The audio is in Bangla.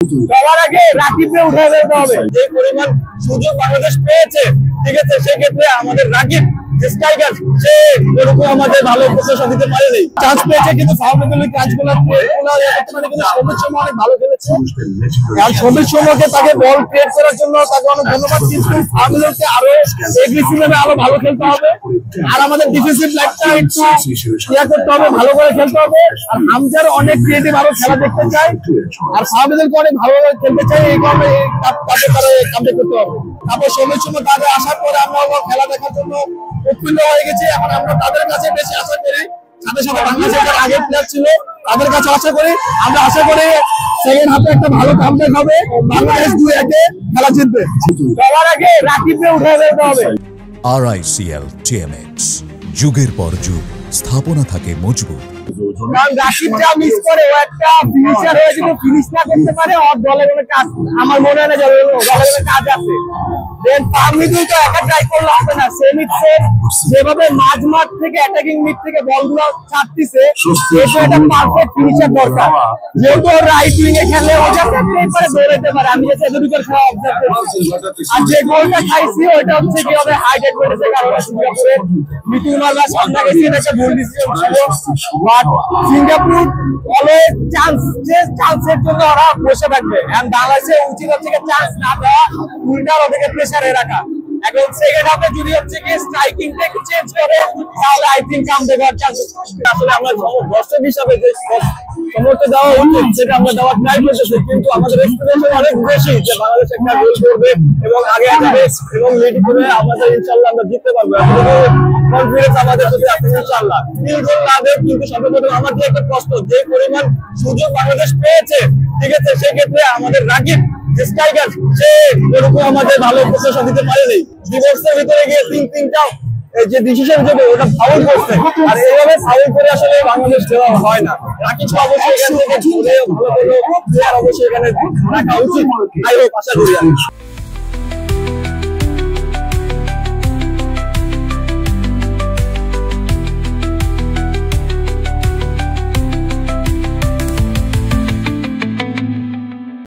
সবার আগে রাকিবকে উঠে যেতে হবে। যে পরিমাণ সুযোগ বাংলাদেশ পেয়েছে, ঠিক আছে, সেক্ষেত্রে আমাদের রাকিব স্ট্রাইকার সে এরকম আমাদের ভালো প্রশংসা দিতে পারেনি। চান্স পেয়েছে কিন্তু ফাউলের কাজগুলো কিন্তু সবুজ সময় অনেক ভালো খেলেছে। আর সবুজ সময়কে তাকে বল ক্রিয়েট করার জন্য তাকে অনেক ধন্যবাদ। কিন্তু ফাউলকে আরো এগ্রেসিভ ভাবে আরো ভালো খেলতে হবে। আর আমাদের ডিফেন্সিভ লাইনটা একটু ক্লিয়ার করতে হবে, ভালো করে খেলতে হবে। আর হামজার অনেক ক্রিয়েটিভ আরো খেলা দেখতে চাই, আর ফাউলকে অনেক ভালোভাবে খেলতে চাই। এই কারণে তাকে তারা কমপ্লিট করতে হবে। তারপর সবুজ সময় তাদের আসার পরে আমরা খেলা দেখার জন্য উৎফুল্ল হয়ে গেছি। এখন আমরা তাদের কাছে বেশি আশা করি, সাথে সাথে বাংলাদেশের আগের প্লেয়ার ছিল তাদের কাছে আশা করি, আমরা আশা করি সেকেন্ড হাফে একটা ভালো কামব্যাক হবে, বাংলাদেশ 2-1 খেলা জিতবে। সবার আগে রাকিবকে উঠে যেতে হবে। RICL TMX, যুগের পর যুগ স্থাপনা থাকে মজবুত। কারণ রাকিব যা মিস করে, ও একটা ফিনিশার হয়ে যদি ফিনিশ না করতে পারে, ওর দলে কোনো কাজ আমার মনে হয় না দলে কোনো কাজ আছে। দেন পারমিদুল তো একা ট্রাই করলে হবে না। যেভাবে মাঝ থেকে অ্যাটাকিং মিড থেকে বলগুলো ছাড়তিছে, এটা একটা পারফেক্ট ফিনিশার দরকার। যেহেতু রাইট উইং এ খেলে ও যাতে পেপারে দৌড়াতে পারে, আমি যে সেদুরিকার খেলা অবজার্ভ করছি। আর যে গোলটা খাইছি ওইটা হচ্ছে কি হবে হাইডেড করেছে, কারণ সিঙ্গাপুরের মিতুল মার্লা সামনে গেছে, এটা একটা ভুল ডিসিশন ছিল। বাট সিঙ্গাপুর বলে চান্সের জন্য ওরা বসে থাকবে, এন্ড বাংলাদেশে উচিত হচ্ছে কি চান্স না দেওয়া, উল্টা ওদেরকে প্রেসারে রাখা। এখন সেকেন্ড হাফে যদি হচ্ছে কি স্ট্রাইকিং টেক চেঞ্জ করে, তাহলে আই থিংক কামব্যাক হওয়ার চান্স আছে। আসলে আমরা দর্শক হিসাবে যে সমর্থন দেওয়া উচিত সেটা আমরা দেওয়ার ট্রাই করতেছি, কিন্তু আমাদের এক্সপেকটেশন অনেক বেশি যে বাংলাদেশ একটা গোল করবে এবং আগে আসবে এবং লিড করে আমাদের ইনশাআল্লাহ আমরা জিততে পারবো। কনফিডেন্স আমাদের প্রতি আছে ইনশাআল্লাহ। 3 গোল না দেয়, কিন্তু সর্বপ্রথম আমাদের একটা প্রশ্ন, যে পরিমাণ সুযোগ বাংলাদেশ পেয়েছে, ঠিক আছে, সেক্ষেত্রে আমাদের রাকিব স্ট্রাইকার সে এরকম আমাদের ভালো প্রশংসা দিতে পারেনি। ডিফেন্সের ভিতরে গিয়ে তিনটাও যে ডিসিশন হিসেবে ওটা ফাউল করছে, আর এইভাবে ফাউল করে আসলে বাংলাদেশ খেলা হয় না। রাকিব অবশ্যই এখান থেকে ভালো ভালো প্লেয়ার অবশ্যই এখানে রাখা উচিত। আশা করি।